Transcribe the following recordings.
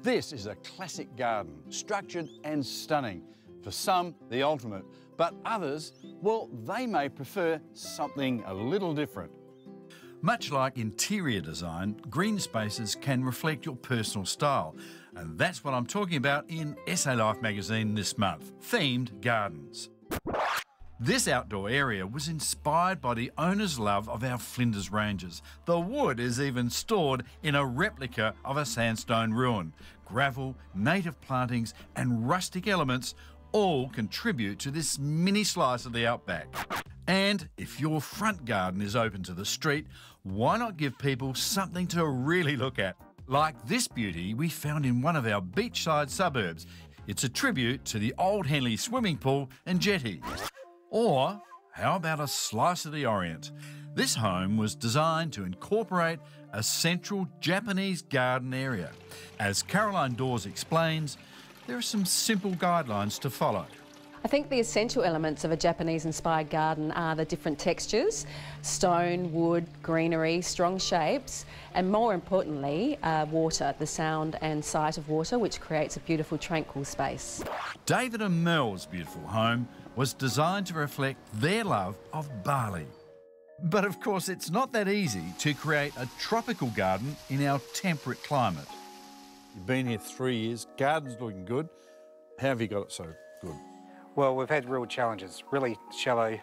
This is a classic garden, structured and stunning. For some, the ultimate, but others, well, they may prefer something a little different. Much like interior design, green spaces can reflect your personal style. And that's what I'm talking about in Essay Life magazine this month, themed gardens. This outdoor area was inspired by the owner's love of our Flinders Ranges. The wood is even stored in a replica of a sandstone ruin. Gravel, native plantings and rustic elements all contribute to this mini slice of the outback. And if your front garden is open to the street, why not give people something to really look at? Like this beauty we found in one of our beachside suburbs. It's a tribute to the old Henley swimming pool and jetty. Or how about a slice of the Orient? This home was designed to incorporate a central Japanese garden area. As Caroline Dawes explains, there are some simple guidelines to follow. I think the essential elements of a Japanese-inspired garden are the different textures, stone, wood, greenery, strong shapes, and more importantly, water, the sound and sight of water, which creates a beautiful, tranquil space. David and Mel's beautiful home was designed to reflect their love of Bali. But of course, it's not that easy to create a tropical garden in our temperate climate. You've been here 3 years, garden's looking good. How have you got it so good? Well, we've had real challenges, really shallow,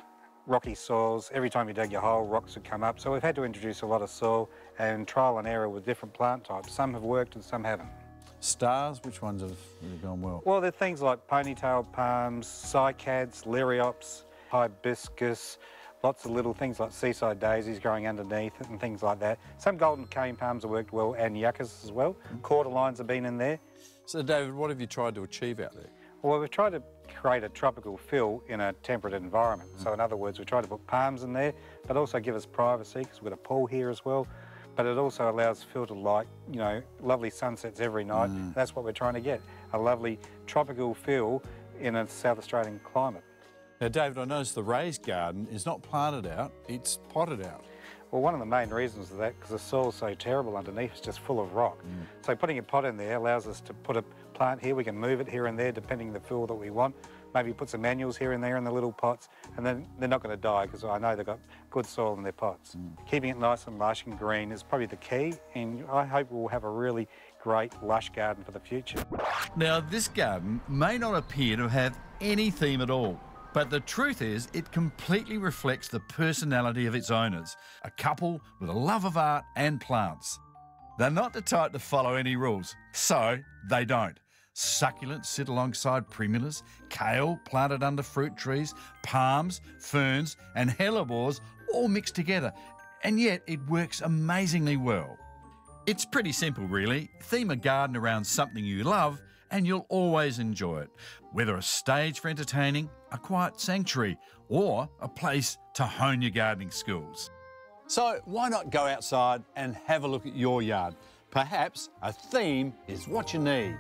rocky soils. Every time you dug your hole, rocks would come up. So we've had to introduce a lot of soil and trial and error with different plant types. Some have worked and some haven't. Stars, which ones have really gone well? Well, there are things like ponytail palms, cycads, liriops, hibiscus, lots of little things like seaside daisies growing underneath and things like that. Some golden cane palms have worked well and yuccas as well. Cordyline have been in there. So David, what have you tried to achieve out there? Well, we've tried to create a tropical feel in a temperate environment. So in other words, we tried to put palms in there, but also give us privacy because we've got a pool here as well. But it also allows filtered light, you know, lovely sunsets every night. That's what we're trying to get, a lovely tropical feel in a South Australian climate. Now, David, I noticed the raised garden is not planted out, it's potted out. Well, one of the main reasons of that, because the soil's so terrible underneath, it's just full of rock. So putting a pot in there allows us to put a plant here, we can move it here and there depending on the feel that we want. Maybe put some annuals here and there in the little pots, and then they're not going to die because I know they've got good soil in their pots. Keeping it nice and lush and green is probably the key, and I hope we'll have a really great lush garden for the future. Now, this garden may not appear to have any theme at all, but the truth is it completely reflects the personality of its owners, a couple with a love of art and plants. They're not the type to follow any rules, so they don't. Succulents sit alongside primulas, kale planted under fruit trees, palms, ferns and hellebores all mixed together, and yet it works amazingly well. It's pretty simple really. Theme a garden around something you love and you'll always enjoy it, whether a stage for entertaining, a quiet sanctuary or a place to hone your gardening skills. So why not go outside and have a look at your yard? Perhaps a theme is what you need.